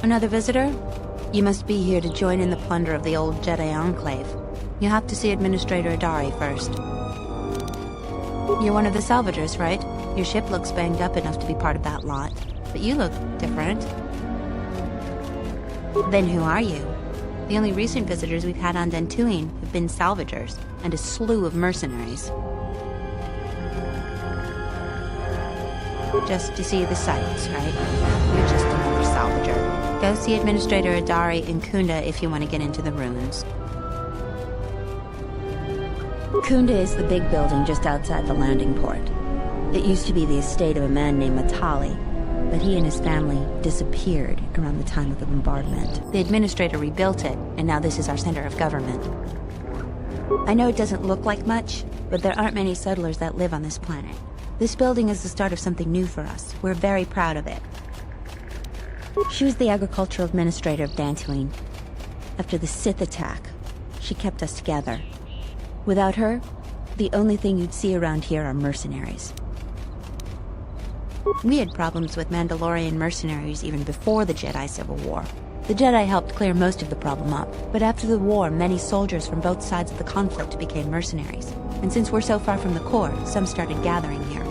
Another visitor? You must be here to join in the plunder of the old Jedi Enclave. You have to see Administrator Adari first. You're one of the salvagers, right? Your ship looks banged up enough to be part of that lot, but you look different. Then who are you? The only recent visitors we've had on Dantooine have been salvagers, and a slew of mercenaries. Just to see the sights, right? You're just another salvager. Go see Administrator Adari in Kunda if you want to get into the ruins. Kunda is the big building just outside the landing port. It used to be the estate of a man named Matali, but he and his family disappeared around the time of the bombardment. The administrator rebuilt it, and now this is our center of government. I know it doesn't look like much, but there aren't many settlers that live on this planet. This building is the start of something new for us. We're very proud of it. She was the agricultural administrator of Dantooine. After the Sith attack, she kept us together. Without her, the only thing you'd see around here are mercenaries. We had problems with Mandalorian mercenaries even before the Jedi Civil War. The Jedi helped clear most of the problem up, but after the war, many soldiers from both sides of the conflict became mercenaries. And since we're so far from the core, some started gathering here.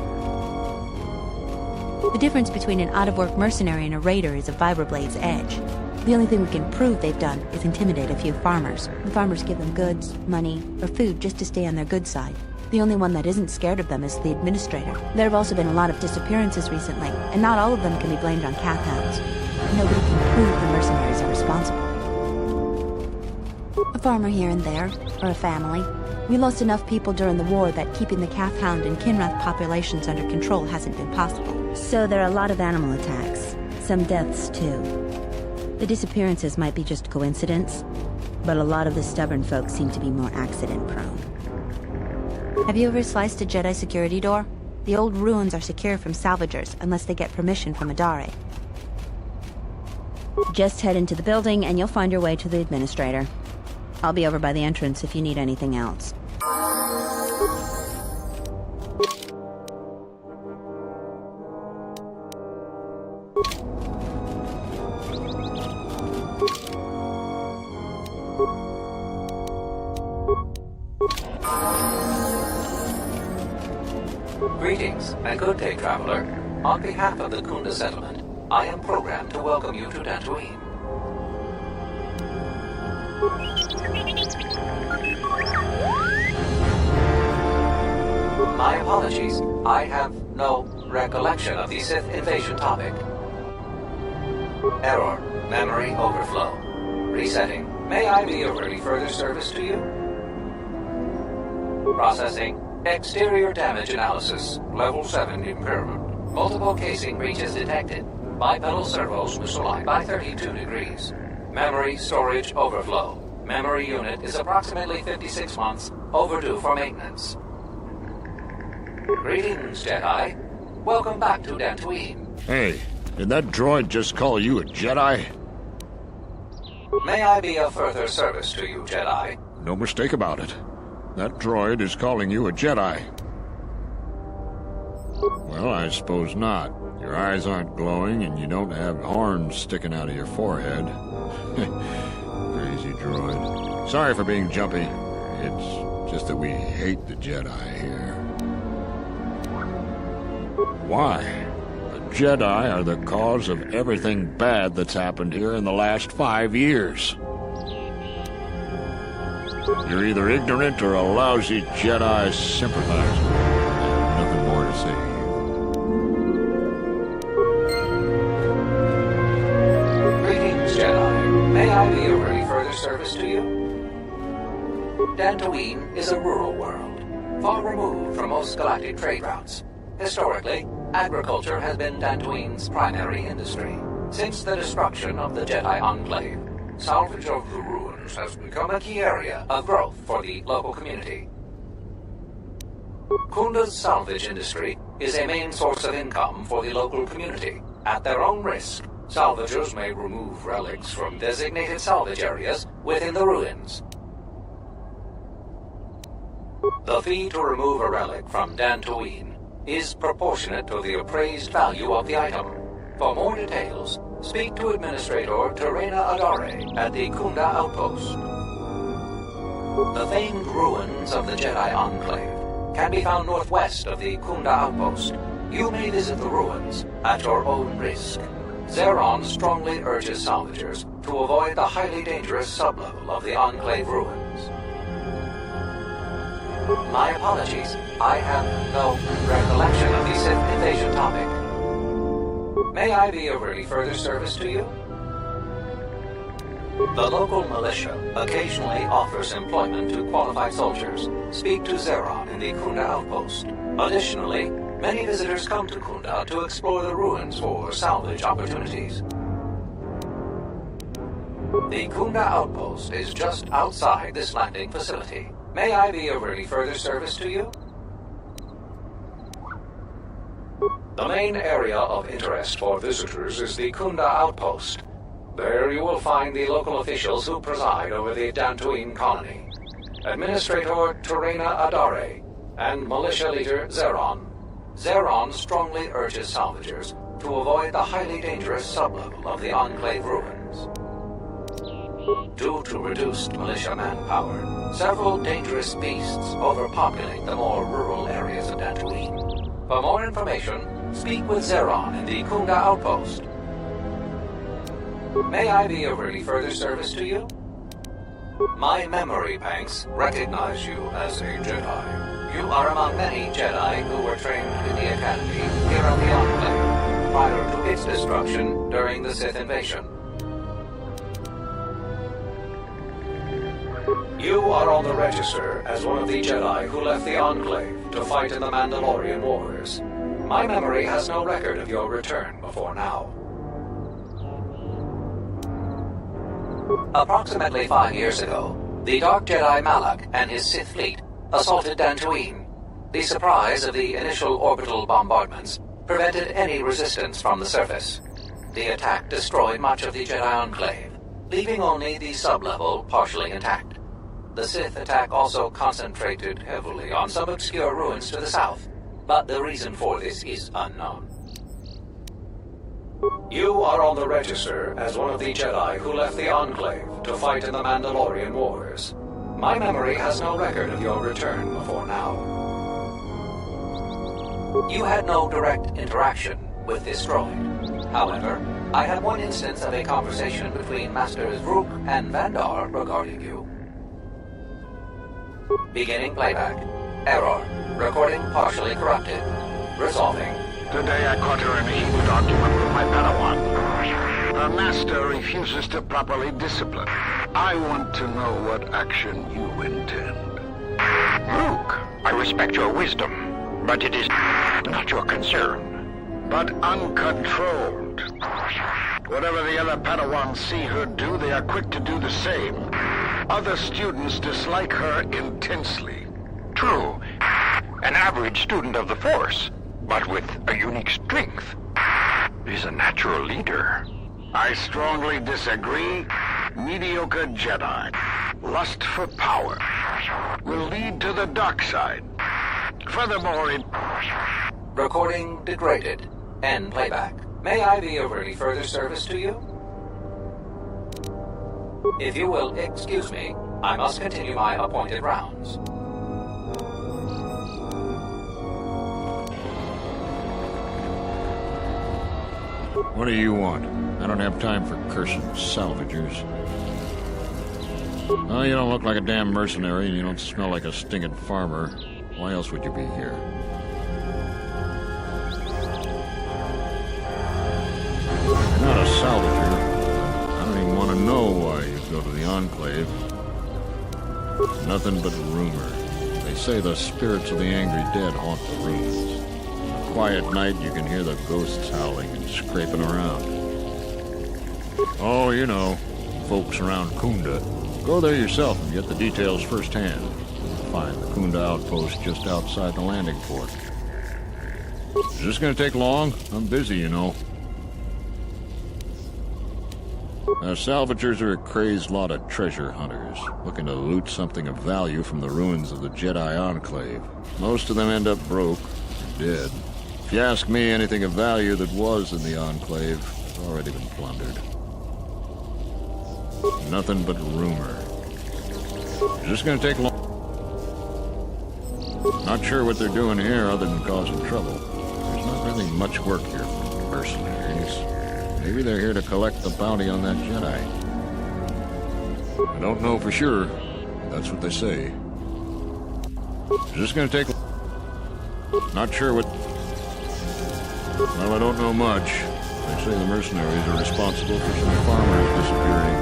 The difference between an out-of-work mercenary and a raider is a vibробlade's edge. The only thing we can prove they've done is intimidate a few farmers. The farmers give them goods, money, or food just to stay on their good side. The only one that isn't scared of them is the administrator. There have also been a lot of disappearances recently, and not all of them can be blamed on Cathhounds. Nobody can prove the mercenaries are responsible. A farmer here and there, or a family. We lost enough people during the war that keeping the Cathhound and Kinrath populations under control hasn't been possible. So there are a lot of animal attacks. Some deaths, too. The disappearances might be just coincidence, but a lot of the stubborn folks seem to be more accident-prone. Have you ever sliced a Jedi security door? The old ruins are secure from salvagers unless they get permission from Adari. Just head into the building and you'll find your way to the administrator. I'll be over by the entrance if you need anything else. Greetings, and good day, traveler. On behalf of the Kunda settlement, I am programmed to welcome you to Dantooine. My apologies. I have no recollection of the Sith invasion topic. Error. Memory overflow. Resetting. May I be of any further service to you? Processing. Exterior damage analysis. Level 7 impairment. Multiple casing breaches detected. Bipedal servos misaligned by 32 degrees. Memory storage overflow. Memory unit is approximately 56 months overdue for maintenance. Greetings, Jedi. Welcome back to Dantooine. Hey, did that droid just call you a Jedi? May I be of further service to you, Jedi? No mistake about it. That droid is calling you a Jedi. Well, I suppose not. Your eyes aren't glowing and you don't have horns sticking out of your forehead. Crazy droid. Sorry for being jumpy. It's just that we hate the Jedi here. Why? The Jedi are the cause of everything bad that's happened here in the last 5 years. You're either ignorant or a lousy Jedi sympathizer. Nothing more to say. Greetings, Jedi. May I be of any further service to you? Dantooine is a rural world, far removed from most galactic trade routes. Historically, agriculture has been Dantooine's primary industry. Since the destruction of the Jedi Enclave, salvage of the ruins has become a key area of growth for the local community. Kunda's salvage industry is a main source of income for the local community. At their own risk, salvagers may remove relics from designated salvage areas within the ruins. The fee to remove a relic from Dantooine is proportionate to the appraised value of the item. For more details, speak to Administrator Terena Adare at the Kunda Outpost. The famed ruins of the Jedi Enclave can be found northwest of the Kunda Outpost. You may visit the ruins at your own risk. Zeron strongly urges salvagers to avoid the highly dangerous sublevel of the Enclave ruins. My apologies. I have no recollection of the Sith invasion topic. May I be of any further service to you? The local militia occasionally offers employment to qualified soldiers. Speak to Zeron in the Kunda Outpost. Additionally, many visitors come to Kunda to explore the ruins for salvage opportunities. The Kunda Outpost is just outside this landing facility. May I be of any further service to you? The main area of interest for visitors is the Kunda Outpost. There you will find the local officials who preside over the Dantooine colony. Administrator Terena Adare and militia leader Zeron. Zeron strongly urges salvagers to avoid the highly dangerous sublevel of the Enclave ruins. Due to reduced militia manpower, several dangerous beasts overpopulate the more rural areas of Dantooine. For more information, speak with Zeron in the Kunda Outpost. May I be of any further service to you? My memory banks recognize you as a Jedi. You are among many Jedi who were trained in the Academy here on the Enclave, prior to its destruction during the Sith invasion. You are on the register as one of the Jedi who left the Enclave to fight in the Mandalorian Wars. My memory has no record of your return before now. Approximately 5 years ago, the Dark Jedi Malak and his Sith fleet assaulted Dantooine. The surprise of the initial orbital bombardments prevented any resistance from the surface. The attack destroyed much of the Jedi Enclave, leaving only the sublevel partially intact. The Sith attack also concentrated heavily on some obscure ruins to the south, but the reason for this is unknown. You are on the register as one of the Jedi who left the Enclave to fight in the Mandalorian Wars. My memory has no record of your return before now. You had no direct interaction with this droid. However, I had one instance of a conversation between Masters Rook and Vandar regarding you. Beginning playback. Error. Recording partially corrupted. Resolving. Today I caught her in a heated argument with my Padawan. Her master refuses to properly discipline. I want to know what action you intend. Luke, I respect your wisdom, but it is not your concern. But uncontrolled. Whatever the other Padawans see her do, they are quick to do the same. Other students dislike her intensely. True, an average student of the Force, but with a unique strength, is a natural leader. I strongly disagree. Mediocre Jedi, lust for power, will lead to the dark side. Furthermore, it... Recording degraded. End playback. May I be of any further service to you? If you will excuse me, I must continue my appointed rounds. What do you want? I don't have time for cursing salvagers. Well, you don't look like a damn mercenary, and you don't smell like a stinking farmer. Why else would you be here? You're not a salvager. I don't even want to know why you go to the Enclave. It's nothing but rumor. They say the spirits of the angry dead haunt the ruins. On a quiet night, you can hear the ghosts howling and scraping around. Oh, you know, folks around Kunda. Go there yourself and get the details firsthand. Find the Kunda outpost just outside the landing port. Is this gonna take long? I'm busy, you know. Salvagers are a crazed lot of treasure hunters, looking to loot something of value from the ruins of the Jedi Enclave. Most of them end up broke, or dead. If you ask me, anything of value that was in the Enclave It's already been plundered. Nothing but rumor. Is this gonna take long? Not sure what they're doing here other than causing trouble. There's not really much work here for mercenaries. Maybe they're here to collect the bounty on that Jedi. I don't know for sure. That's what they say. Is this gonna take... Not sure what... Well, I don't know much. They say the mercenaries are responsible for some farmers disappearing.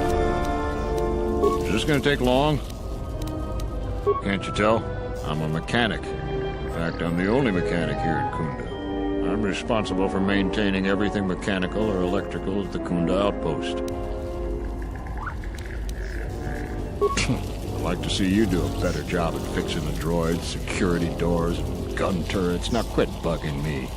Is this gonna take long? Can't you tell? I'm a mechanic. In fact, I'm the only mechanic here at Kunda. I'm responsible for maintaining everything mechanical or electrical at the Kunda outpost. I'd like to see you do a better job at fixing the droids, security doors, and gun turrets. Now quit bugging me.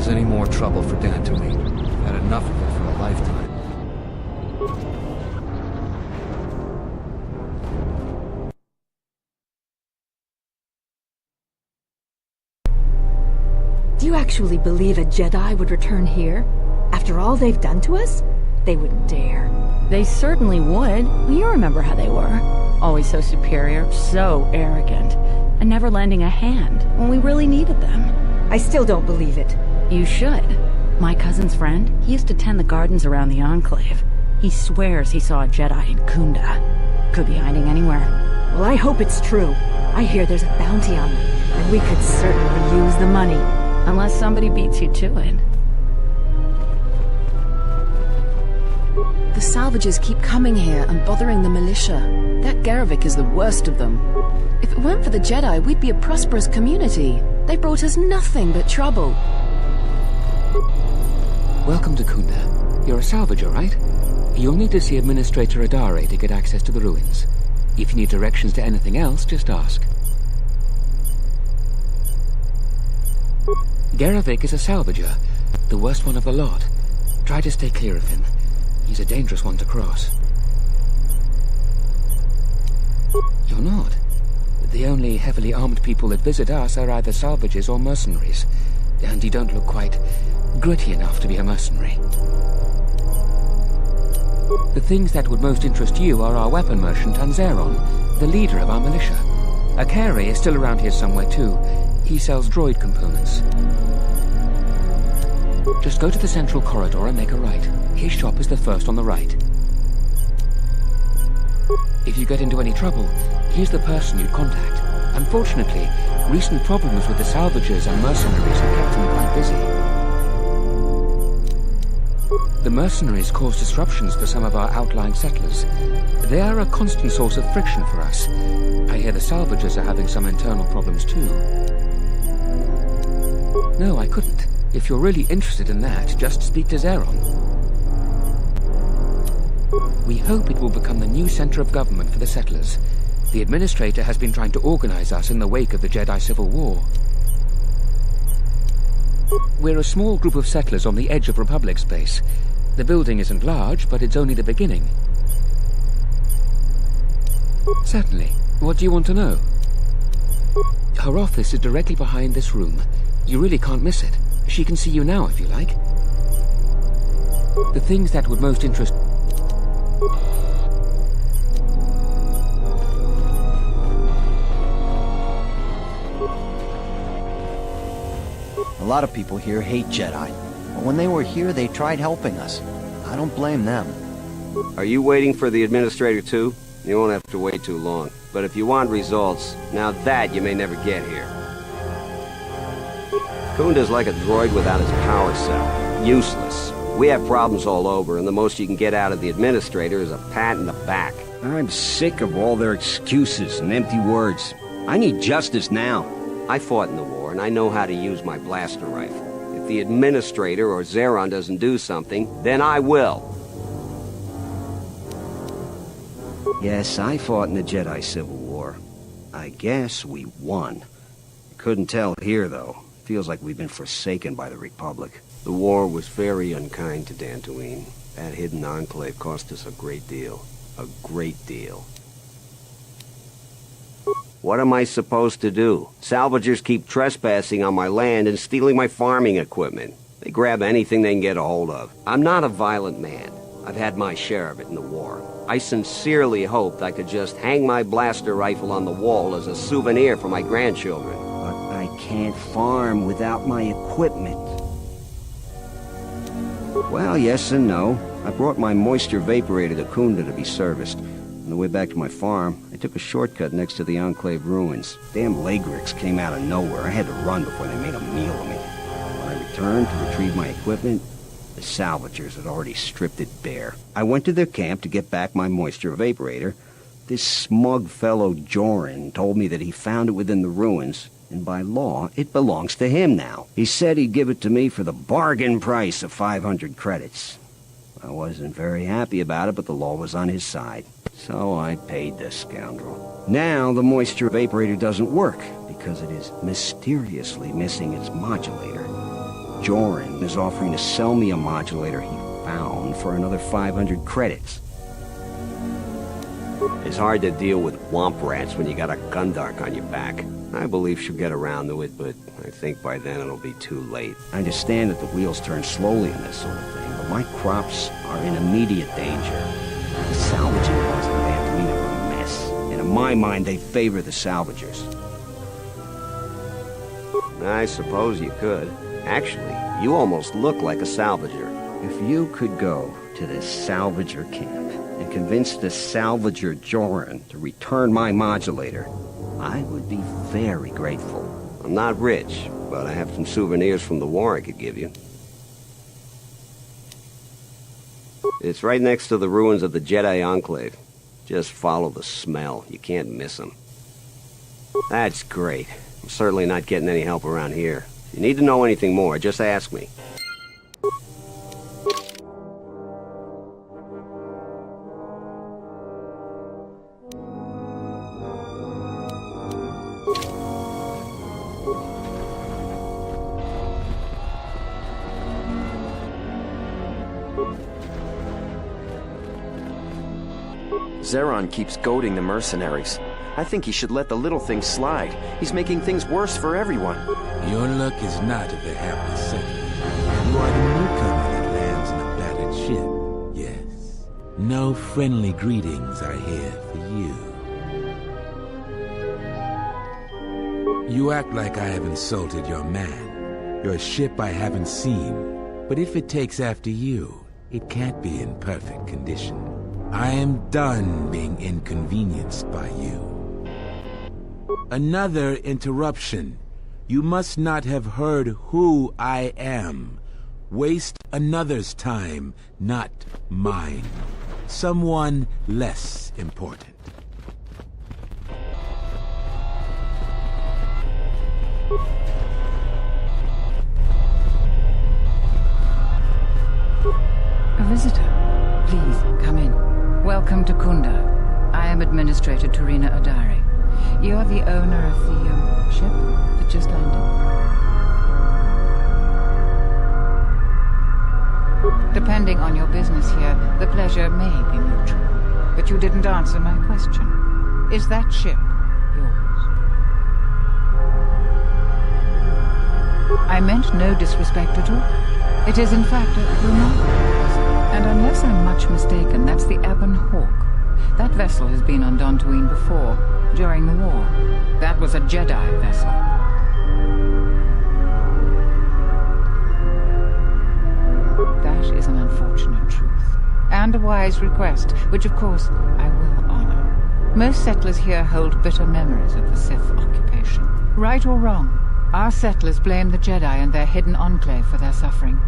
Any more trouble for Dantooine. Had enough of it for a lifetime. Do you actually believe a Jedi would return here? After all they've done to us? They wouldn't dare. They certainly would. You remember how they were. Always so superior, so arrogant, and never lending a hand when we really needed them. I still don't believe it. You should. My cousin's friend, he used to tend the gardens around the Enclave. He swears he saw a Jedi in Kunda. Could be hiding anywhere. Well, I hope it's true. I hear there's a bounty on them, and we could certainly use the money. Unless somebody beats you to it. The salvagers keep coming here and bothering the militia. That Garevik is the worst of them. If it weren't for the Jedi, we'd be a prosperous community. They brought us nothing but trouble. Welcome to Kunda. You're a salvager, right? You'll need to see Administrator Adare to get access to the ruins. If you need directions to anything else, just ask. Garevik is a salvager, the worst one of the lot. Try to stay clear of him. He's a dangerous one to cross. You're not. The only heavily armed people that visit us are either salvagers or mercenaries. And you don't look quite gritty enough to be a mercenary. The things that would most interest you are our weapon merchant Tanzeron, the leader of our militia. Akari is still around here somewhere too. He sells droid components. Just go to the central corridor and make a right. His shop is the first on the right. If you get into any trouble, he's the person you'd contact. Unfortunately, recent problems with the salvagers and mercenaries have kept him quite busy. The mercenaries cause disruptions for some of our outlying settlers. They are a constant source of friction for us. I hear the salvagers are having some internal problems too. No, I couldn't. If you're really interested in that, just speak to Zeron. We hope it will become the new center of government for the settlers. The Administrator has been trying to organize us in the wake of the Jedi Civil War. We're a small group of settlers on the edge of Republic space. The building isn't large, but it's only the beginning. Certainly. What do you want to know? Her office is directly behind this room. You really can't miss it. She can see you now if you like. The things that would most interest... A lot of people here hate Jedi, but when they were here they tried helping us. I don't blame them. Are you waiting for the Administrator too? You won't have to wait too long. But if you want results, now that you may never get here. Kunda's like a droid without his power cell. Useless. We have problems all over, and the most you can get out of the Administrator is a pat in the back. I'm sick of all their excuses and empty words. I need justice now. I fought in the war, and I know how to use my blaster rifle. If the Administrator or Zeron doesn't do something, then I will. Yes, I fought in the Jedi Civil War. I guess we won. Couldn't tell here, though. Feels like we've been forsaken by the Republic. The war was very unkind to Dantooine. That hidden enclave cost us a great deal. A great deal. What am I supposed to do? Salvagers keep trespassing on my land and stealing my farming equipment. They grab anything they can get a hold of. I'm not a violent man. I've had my share of it in the war. I sincerely hoped I could just hang my blaster rifle on the wall as a souvenir for my grandchildren. But I can't farm without my equipment. Well, yes and no. I brought my moisture vaporator to Kunda to be serviced. On the way back to my farm, I took a shortcut next to the Enclave ruins. Damn Lagrix came out of nowhere. I had to run before they made a meal of me. When I returned to retrieve my equipment, the salvagers had already stripped it bare. I went to their camp to get back my moisture evaporator. This smug fellow Joran told me that he found it within the ruins, and by law, it belongs to him now. He said he'd give it to me for the bargain price of 500 credits. I wasn't very happy about it, but the law was on his side. So I paid the scoundrel. Now the moisture evaporator doesn't work because it is mysteriously missing its modulator. Joran is offering to sell me a modulator he found for another 500 credits. It's hard to deal with womp rats when you got a gundark on your back. I believe she'll get around to it, but I think by then it'll be too late. I understand that the wheels turn slowly in this sort of thing, but my crops are in immediate danger. The salvaging laws in Dantooine are a mess, and in my mind, they favor the salvagers. I suppose you could. Actually, you almost look like a salvager. If you could go to this salvager camp and convince the salvager Joran to return my modulator, I would be very grateful. I'm not rich, but I have some souvenirs from the war I could give you. It's right next to the ruins of the Jedi Enclave. Just follow the smell. You can't miss them. That's great. I'm certainly not getting any help around here. If you need to know anything more, just ask me. Zeron keeps goading the mercenaries. I think he should let the little things slide. He's making things worse for everyone. Your luck is not of the hapless settler. You are the newcomer that lands in a battered ship. Yes. No friendly greetings are here for you. You act like I have insulted your man. Your ship I haven't seen. But if it takes after you, it can't be in perfect condition. I am done being inconvenienced by you. Another interruption. You must not have heard who I am. Waste another's time, not mine. Someone less important. A visitor. Please, come in. Welcome to Kunda. I am Administrator Turina Adari. You're the owner of the ship that just landed? Depending on your business here, the pleasure may be mutual. But you didn't answer my question. Is that ship yours? I meant no disrespect at all. It is in fact a remarkable. And unless I'm much mistaken, that's the Ebon Hawk. That vessel has been on Dantooine before, during the war. That was a Jedi vessel. That is an unfortunate truth, and a wise request, which of course I will honor. Most settlers here hold bitter memories of the Sith occupation. Right or wrong, our settlers blame the Jedi and their hidden enclave for their suffering.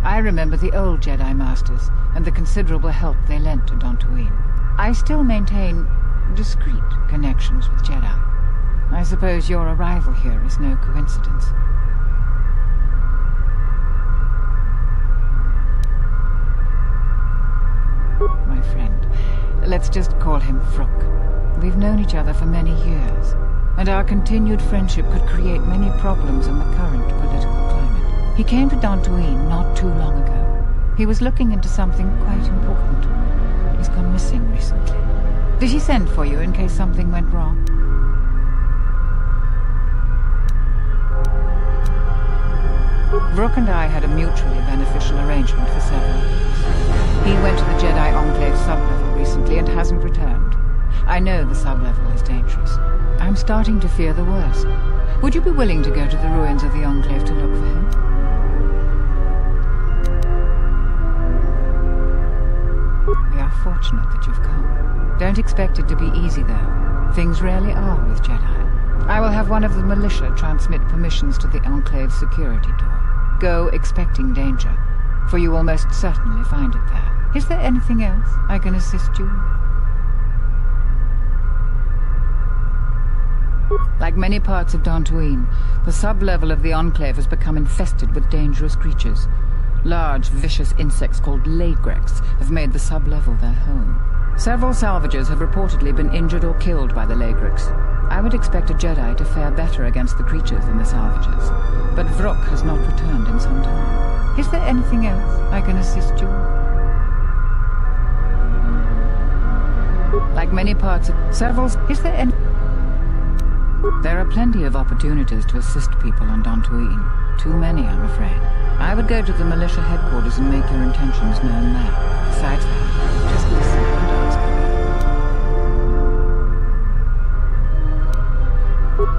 I remember the old Jedi Masters and the considerable help they lent to Dantooine. I still maintain discreet connections with Jedi. I suppose your arrival here is no coincidence. My friend, let's just call him Vrook. We've known each other for many years, and our continued friendship could create many problems in the current political climate. He came to Dantooine not too long ago. He was looking into something quite important. He's gone missing recently. Did he send for you in case something went wrong? Vrook and I had a mutually beneficial arrangement for several years. He went to the Jedi Enclave sublevel recently and hasn't returned. I know the sublevel is dangerous. I'm starting to fear the worst. Would you be willing to go to the ruins of the Enclave to look for him? We are fortunate that you've come. Don't expect it to be easy, though. Things rarely are with Jedi. I will have one of the militia transmit permissions to the Enclave security door. Go expecting danger, for you will most certainly find it there. Is there anything else I can assist you? Like many parts of Dantooine, the sub-level of the Enclave has become infested with dangerous creatures. Large, vicious insects called Lightsabers have made the sub-level their home. Several salvagers have reportedly been injured or killed by the Lightsabers. I would expect a Jedi to fare better against the creatures than the salvagers, but Vrook has not returned in some time. Is there anything else I can assist you? Like many parts of several... Is there any... There are plenty of opportunities to assist people on Dantooine. Too many, I'm afraid. I would go to the militia headquarters and make your intentions known there. Besides that, just listen and ask.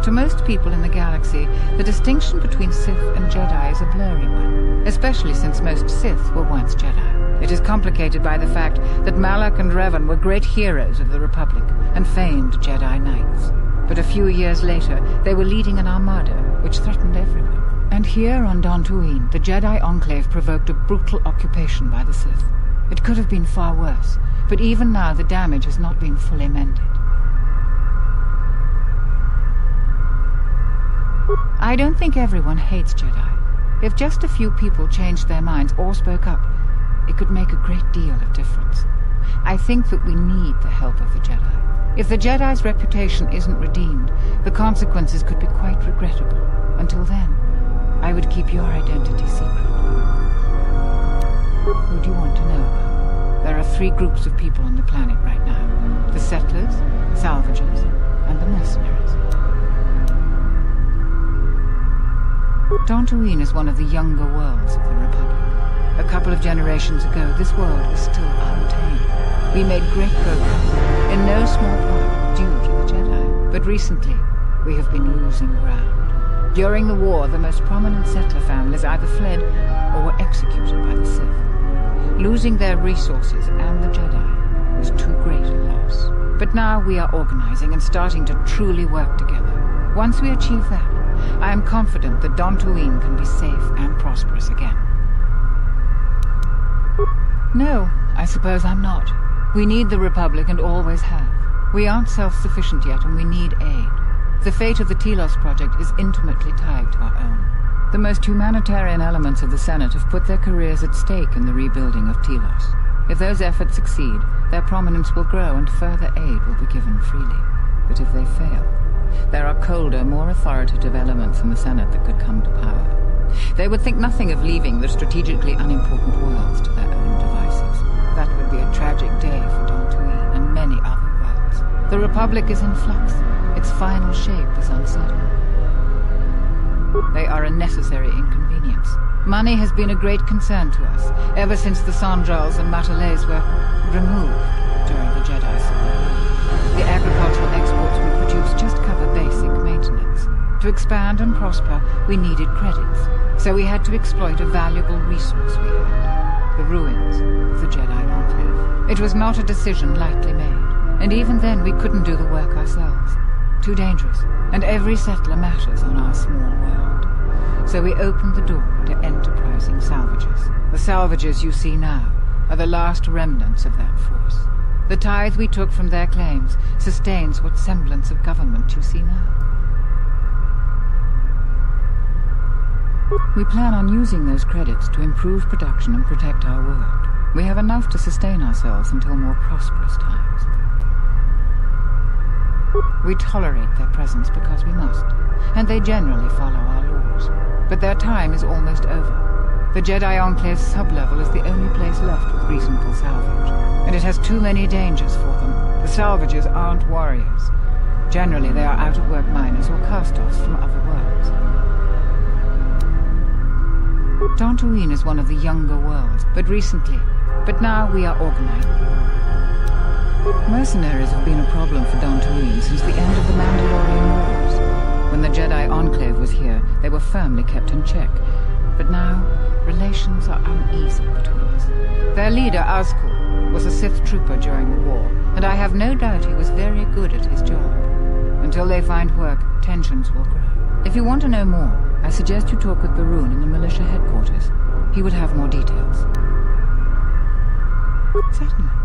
To most people in the galaxy, the distinction between Sith and Jedi is a blurry one, especially since most Sith were once Jedi. It is complicated by the fact that Malak and Revan were great heroes of the Republic and famed Jedi Knights. But a few years later, they were leading an armada which threatened everyone. And here on Dantooine, the Jedi Enclave provoked a brutal occupation by the Sith. It could have been far worse, but even now the damage has not been fully mended. I don't think everyone hates Jedi. If just a few people changed their minds or spoke up, it could make a great deal of difference. I think that we need the help of the Jedi. If the Jedi's reputation isn't redeemed, the consequences could be quite regrettable. Until then, I would keep your identity secret. Who do you want to know about? There are 3 groups of people on the planet right now. The settlers, salvagers, and the mercenaries. Dantooine is one of the younger worlds of the Republic. A couple of generations ago, this world was still untamed. We made great progress, in no small part due to the Jedi. But recently, we have been losing ground. During the war, the most prominent settler families either fled or were executed by the Sith. Losing their resources and the Jedi was too great a loss. But now we are organizing and starting to truly work together. Once we achieve that, I am confident that Dantooine can be safe and prosperous again. No, I suppose I'm not. We need the Republic and always have. We aren't self-sufficient yet and we need aid. The fate of the Telos project is intimately tied to our own. The most humanitarian elements of the Senate have put their careers at stake in the rebuilding of Telos. If those efforts succeed, their prominence will grow and further aid will be given freely. But if they fail, there are colder, more authoritative elements in the Senate that could come to power. They would think nothing of leaving the strategically unimportant worlds to their own devices. That would be a tragic day for Dantooine and many other worlds. The Republic is in flux. Its final shape is uncertain. They are a necessary inconvenience. Money has been a great concern to us, ever since the Sandrals and Matalays were removed during the Jedi Civil War. The agricultural exports we produce just cover basic maintenance. To expand and prosper, we needed credits, so we had to exploit a valuable resource we had. The ruins of the Jedi Enclave. It was not a decision lightly made, and even then we couldn't do the work ourselves. Too dangerous, and every settler matters on our small world. So we opened the door to enterprising salvagers. The salvagers you see now are the last remnants of that force. The tithe we took from their claims sustains what semblance of government you see now. We plan on using those credits to improve production and protect our world. We have enough to sustain ourselves until more prosperous times. We tolerate their presence because we must, and they generally follow our laws. But their time is almost over. The Jedi Enclave's sub-level is the only place left with reasonable salvage, and it has too many dangers for them. The salvagers aren't warriors. Generally, they are out-of-work miners or cast-offs from other worlds. Dantooine is one of the younger worlds, but now we are organized. Mercenaries have been a problem for Dantooine since the end of the Mandalorian Wars. When the Jedi Enclave was here, they were firmly kept in check. But now, relations are uneasy between us. Their leader, Azkul, was a Sith trooper during the war, and I have no doubt he was very good at his job. Until they find work, tensions will grow. If you want to know more, I suggest you talk with Baroon in the militia headquarters. He would have more details. Certainly.